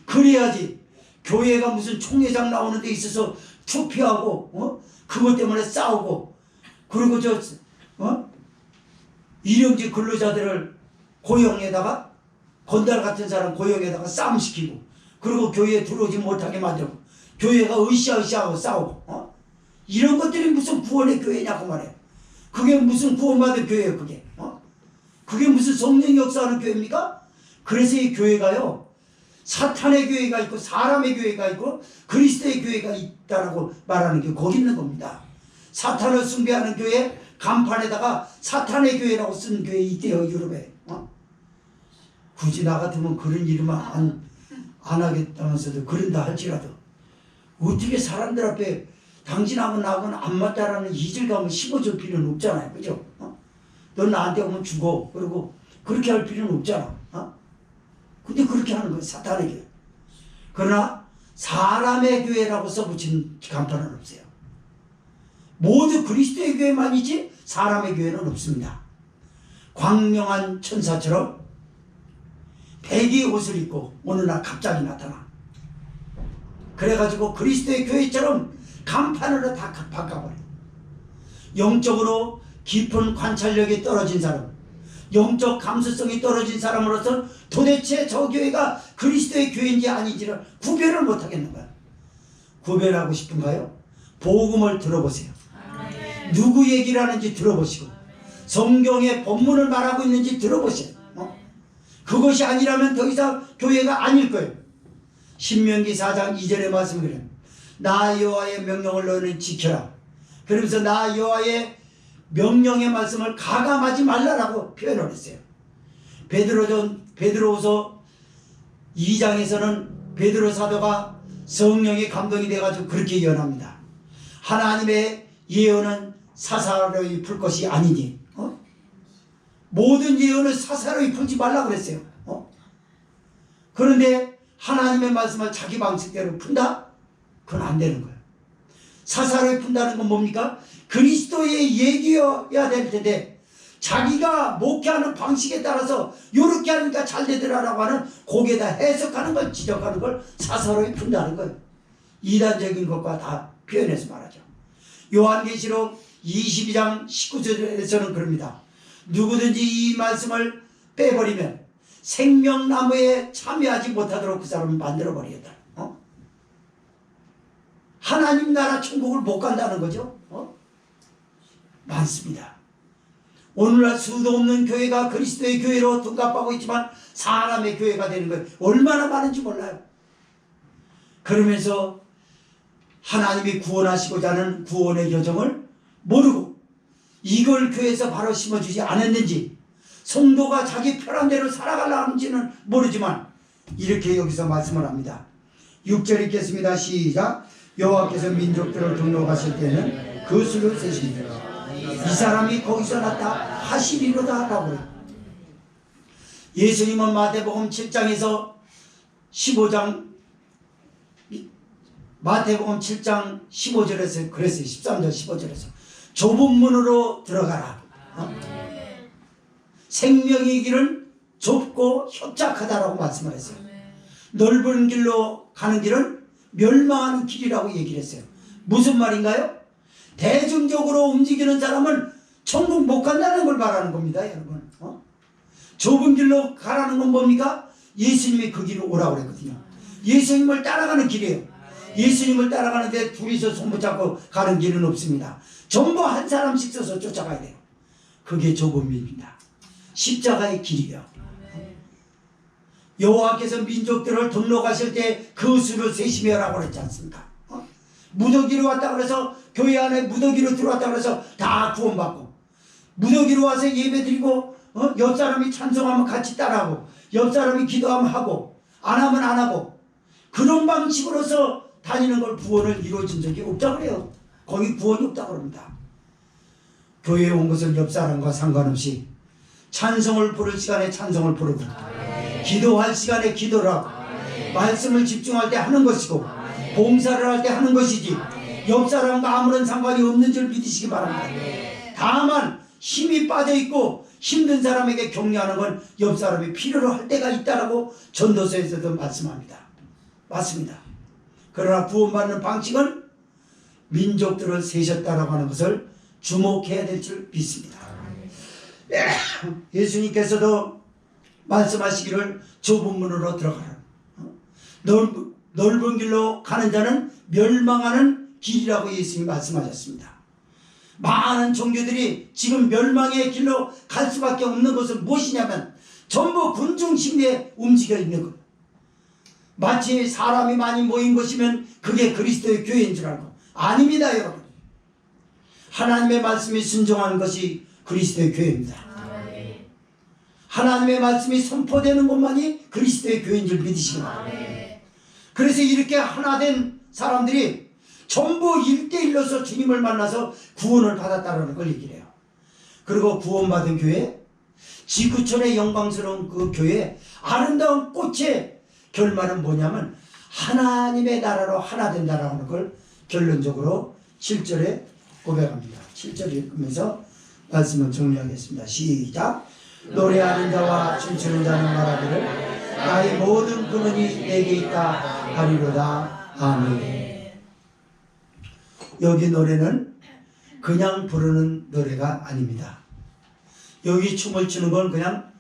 그래야지 교회가 무슨 총회장 나오는 데 있어서 투표하고 그것 때문에 싸우고 그리고 일용직 근로자들을 고용에다가 건달 같은 사람 고용에다가 싸움시키고 그리고 교회에 들어오지 못하게 만들고 교회가 으쌰으쌰하고 싸우고 이런 것들이 무슨 구원의 교회냐고 말해요. 그게 무슨 구원받은 교회예요. 그게 무슨 성령 역사하는 교회입니까? 그래서 이 교회가요 사탄의 교회가 있고 사람의 교회가 있고 그리스도의 교회가 있다라고 말하는 게 거기 있는 겁니다. 사탄을 숭배하는 교회 간판에다가 사탄의 교회라고 쓴 교회 있대요. 유럽에. 굳이 나 같으면 그런 이름은 안 하겠다면서도 그런다 할지라도 어떻게 사람들 앞에 당신하고 나하고는 안 맞다라는 이질감을 심어줄 필요는 없잖아요. 그죠? 넌 나한테 오면 죽어. 그리고 그렇게 할 필요는 없잖아. 근데 그렇게 하는 거예요. 사탄의 교회. 그러나 사람의 교회라고 써붙인 간판은 없어요. 모두 그리스도의 교회만이지 사람의 교회는 없습니다. 광명한 천사처럼 백의 옷을 입고 어느 날 갑자기 나타나. 그래가지고 그리스도의 교회처럼 간판으로 다 바꿔버려. 영적으로 깊은 관찰력이 떨어진 사람, 영적 감수성이 떨어진 사람으로서 도대체 저 교회가 그리스도의 교회인지 아닌지를 구별을 못하겠는 거야. 구별하고 싶은가요? 복음을 들어보세요. 누구 얘기를 하는지 들어보시고 성경의 본문을 말하고 있는지 들어보세요. 그것이 아니라면 더 이상 교회가 아닐 거예요. 신명기 4장 2절의 말씀을 나 여호와의 명령을 너는 지켜라. 그러면서 나 여호와의 명령의 말씀을 가감하지 말라라고 표현을 했어요. 베드로후서 2장에서는 베드로 사도가 성령의 감동이 돼가지고 그렇게 예언합니다. 하나님의 예언은 사사로이 풀 것이 아니니 모든 예언을 사사로이 풀지 말라고 그랬어요. 그런데 하나님의 말씀을 자기 방식대로 푼다? 그건 안 되는 거예요. 사사로이 푼다는 건 뭡니까? 그리스도의 얘기여야 될 텐데 자기가 목회하는 방식에 따라서 요렇게 하니까 잘 되더라라고 하는 거기에다 해석하는 걸 지적하는 걸 사사로이 푼다는 거예요. 이단적인 것과 다 표현해서 말하죠. 요한계시록 22장 19절에서는 그럽니다. 누구든지 이 말씀을 빼버리면 생명나무에 참여하지 못하도록 그 사람을 만들어버리겠다. 하나님 나라 천국을 못 간다는 거죠. 많습니다. 오늘날 수도 없는 교회가 그리스도의 교회로 둔갑하고 있지만 사람의 교회가 되는 거예요. 얼마나 많은지 몰라요. 그러면서 하나님이 구원하시고자 하는 구원의 여정을 모르고 이걸 교회에서 바로 심어주지 않았는지 성도가 자기 편한 대로 살아가려고 하는지는 모르지만 이렇게 여기서 말씀을 합니다. 6절 읽겠습니다. 시작. 여호와께서 민족들을 등록하실 때는 그 수를 세시니라. 이 사람이 거기서 났다 하시리로다 라고 해요. 예수님은 마태복음 7장에서 15장 마태복음 7장 15절에서 그랬어요. 13절 15절에서 좁은 문으로 들어가라. 생명의 길은 좁고 협착하다라고 말씀을 했어요. 넓은 길로 가는 길은 멸망하는 길이라고 얘기를 했어요. 무슨 말인가요? 대중적으로 움직이는 사람은 천국 못 간다는 걸 말하는 겁니다. 여러분. 좁은 길로 가라는 건 뭡니까? 예수님이 그 길로 오라고 그랬거든요. 예수님을 따라가는 길이에요. 예수님을 따라가는데 둘이서 손 붙잡고 가는 길은 없습니다. 전부 한 사람씩 서서 쫓아가야 돼요. 그게 좁은 길입니다. 십자가의 길이에요. 여호와께서 민족들을 등록하실 때 그 수를 세시며라고 그랬지 않습니까? 무더기로 왔다 그래서 교회 안에 무더기로 들어왔다 그래서 다 구원받고 무더기로 와서 예배드리고 옆 사람이 찬송하면 같이 따라하고 옆 사람이 기도하면 하고 안 하면 안 하고 그런 방식으로서 다니는 걸 구원을 이루어진 적이 없다고 그래요. 거기 구원이 없다고 그럽니다. 교회에 온 것은 옆 사람과 상관없이 찬송을 부를 시간에 찬송을 부르고 기도할 시간에 기도를 하고 말씀을 집중할 때 하는 것이고 봉사를 할 때 하는 것이지 옆 사람과 아무런 상관이 없는 줄 믿으시기 바랍니다. 다만 힘이 빠져있고 힘든 사람에게 격려하는 건 옆 사람이 필요로 할 때가 있다라고 전도서에서도 말씀합니다. 맞습니다. 그러나 구원받는 방식은 민족들을 세셨다라고 하는 것을 주목해야 될 줄 믿습니다. 예수님께서도 말씀하시기를 좁은 문으로 들어가라. 넓은 길로 가는 자는 멸망하는 길이라고 예수님이 말씀하셨습니다. 많은 종교들이 지금 멸망의 길로 갈 수밖에 없는 것은 무엇이냐면 전부 군중 심리에 움직여 있는 것. 마치 사람이 많이 모인 것이면 그게 그리스도의 교회인 줄 알고. 아닙니다, 여러분. 하나님의 말씀이 순종하는 것이 그리스도의 교회입니다. 하나님의 말씀이 선포되는 것만이 그리스도의 교회인 줄 믿으시기 바랍니다. 그래서 이렇게 하나 된 사람들이 전부 1대1로서 주님을 만나서 구원을 받았다는 걸 얘기를 해요. 그리고 구원받은 교회, 지구촌의 영광스러운 그 교회, 아름다운 꽃의 결말은 뭐냐면 하나님의 나라로 하나 된다라는 걸 결론적으로 7절에 고백합니다. 7절 읽으면서 말씀을 정리하겠습니다. 시작. 노래하는 자와 춤추는 자는 말하기를 나의 모든 근원이 내게 있다 하리로다. 아멘. 여기 노래는 그냥 부르는 노래가 아닙니다. 여기 춤을 추는 건 그냥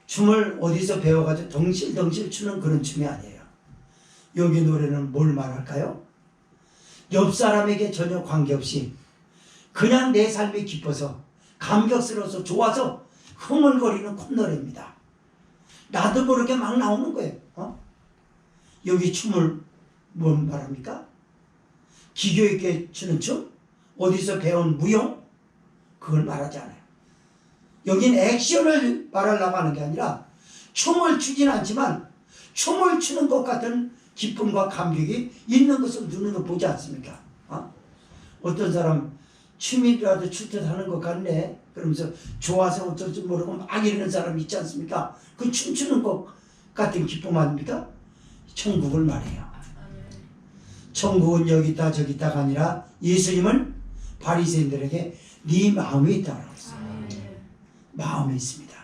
춤을 어디서 배워가지고 덩실덩실 추는 그런 춤이 아니에요. 여기 노래는 뭘 말할까요? 옆 사람에게 전혀 관계없이 그냥 내 삶이 기뻐서 감격스러워서 좋아서 흥얼거리는 콧노래입니다. 나도 모르게 막 나오는 거예요. 여기 춤을 뭔 말합니까? 기교 있게 추는 춤? 어디서 배운 무용? 그걸 말하지 않아요. 여긴 액션을 말하려고 하는 게 아니라 춤을 추진 않지만 춤을 추는 것 같은 기쁨과 감격이 있는 것을 눈으로 보지 않습니까? 어떤 사람 춤이라도 출 듯 하는 것 같네 그러면서 좋아서 어쩔 줄 모르고 막 이러는 사람 있지 않습니까? 그 춤추는 것 같은 기쁨 아닙니까? 천국을 말해요. 천국은 여기 있다 저기 있다가 아니라 예수님은 바리새인들에게 네 마음에 있다고 했어요. 마음에 있습니다.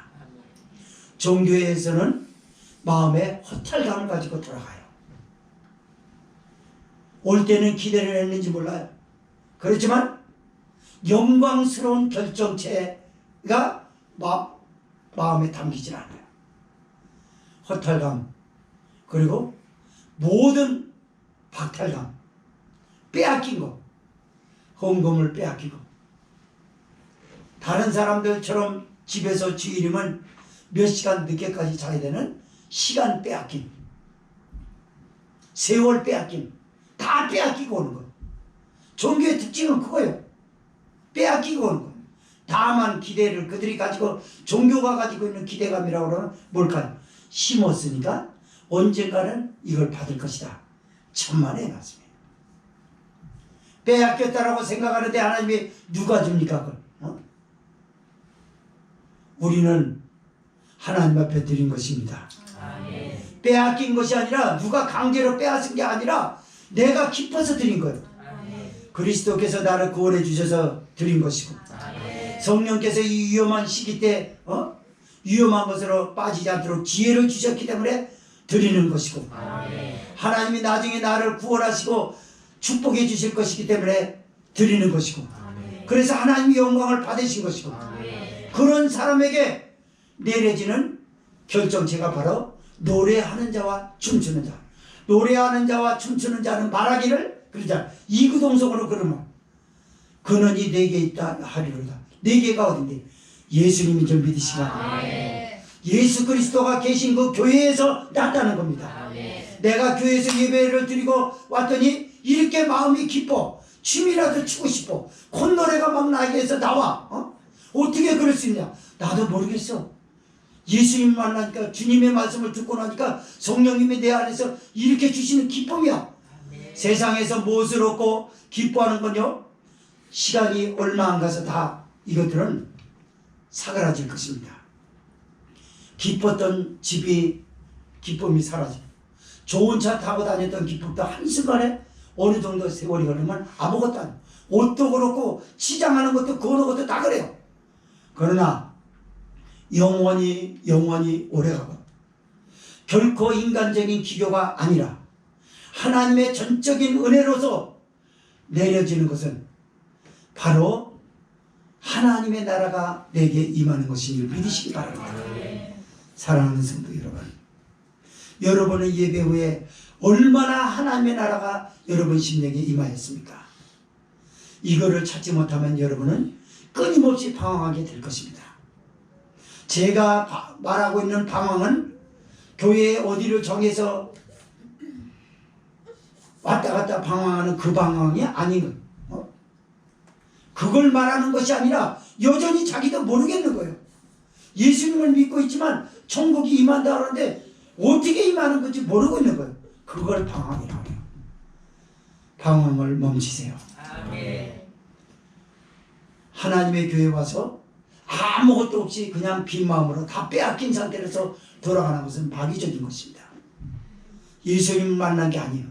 종교에서는 마음에 허탈감을 가지고 돌아가요. 올 때는 기대를 했는지 몰라요. 그렇지만 영광스러운 결정체가 마음에 담기질 않아요. 허탈감 그리고 모든 박탈감, 빼앗긴 거, 헌금을 빼앗기고 다른 사람들처럼 집에서 주일이면 몇 시간 늦게까지 자야 되는 시간 빼앗김, 세월 빼앗김, 다 빼앗기고 오는 거예요. 종교의 특징은 그거예요. 빼앗기고 오는 거예요. 다만 기대를 그들이 가지고 종교가 가지고 있는 기대감이라고 그러면 뭘까요? 심었으니까 언젠가는 이걸 받을 것이다. 천만의 말씀이에요. 빼앗겼다라고 생각하는데 하나님이 누가 줍니까? 그걸? 우리는 하나님 앞에 드린 것입니다. 빼앗긴 것이 아니라 누가 강제로 빼앗은 게 아니라 내가 기뻐서 드린 거예요. 그리스도께서 나를 구원해 주셔서 드린 것이고 성령께서 이 위험한 시기 때 위험한 것으로 빠지지 않도록 지혜를 주셨기 때문에 드리는 것이고 하나님이 나중에 나를 구원하시고 축복해 주실 것이기 때문에 드리는 것이고 그래서 하나님이 영광을 받으신 것이고 그런 사람에게 내려지는 결정체가 바로 노래하는 자와 춤추는 자. 노래하는 자와 춤추는 자는 말하기를 그러자 이구동성으로 그러면 근원이 내게 있다 하리로다. 네 개가 어딘데? 예수님이 좀 믿으시라. 예수 그리스도가 계신 그 교회에서 났다는 겁니다. 내가 교회에서 예배를 드리고 왔더니 이렇게 마음이 기뻐. 춤이라도 추고 싶어. 콧노래가 막 나에게서 나와. 어떻게 그럴 수 있냐? 나도 모르겠어. 예수님 만나니까 주님의 말씀을 듣고 나니까 성령님이 내 안에서 이렇게 주시는 기쁨이야. 세상에서 무엇을 얻고 기뻐하는 건요? 시간이 얼마 안 가서 다 이것들은 사그라질 것입니다. 기뻤던 집이 기쁨이 사라져. 좋은 차 타고 다녔던 기쁨도 한순간에 어느 정도 세월이 흐르면 아무것도 아니에요. 옷도 그렇고 치장하는 것도 거는 것도 다 그래요. 그러나 영원히 오래가고 결코 인간적인 기교가 아니라 하나님의 전적인 은혜로서 내려지는 것은 바로 하나님의 나라가 내게 임하는 것임을 믿으시기 바랍니다. 사랑하는 성도 여러분, 여러분의 예배 후에 얼마나 하나님의 나라가 여러분 심령에 임하였습니까? 이거를 찾지 못하면 여러분은 끊임없이 방황하게 될 것입니다. 제가 말하고 있는 방황은 교회에 어디를 정해서 왔다 갔다 방황하는 그 방황이 아니고 그걸 말하는 것이 아니라 여전히 자기도 모르겠는 거예요. 예수님을 믿고 있지만 천국이 임한다 하는데 어떻게 임하는 건지 모르고 있는 거예요. 그걸 방황이라고 해요. 방황을 멈추세요. 아멘. 하나님의 교회에 와서 아무것도 없이 그냥 빈 마음으로 다 빼앗긴 상태에서 돌아가는 것은 마귀적인 것입니다. 예수님을 만난 게 아니에요.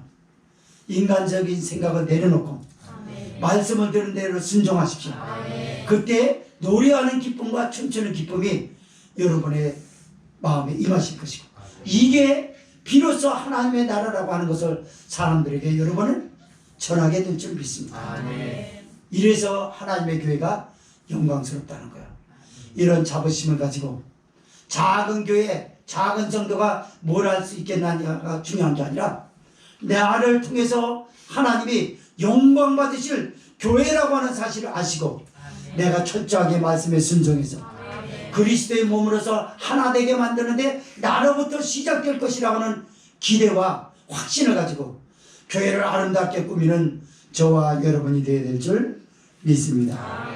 인간적인 생각을 내려놓고 아멘. 말씀을 들은 대로 순종하십시오. 아멘. 그때 노래하는 기쁨과 춤추는 기쁨이 여러분의 마음에 임하실 것이고 이게 비로소 하나님의 나라라고 하는 것을 사람들에게 여러분은 전하게 될 줄 믿습니다. 아멘. 이래서 하나님의 교회가 영광스럽다는 거예요. 이런 자부심을 가지고 작은 교회, 작은 성도가 뭘 할 수 있겠느냐가 중요한 게 아니라 나를 통해서 하나님이 영광 받으실 교회라고 하는 사실을 아시고 내가 철저하게 말씀에 순종해서 그리스도의 몸으로서 하나 되게 만드는데 나로부터 시작될 것이라고 하는 기대와 확신을 가지고 교회를 아름답게 꾸미는 저와 여러분이 되어야 될 줄 믿습니다.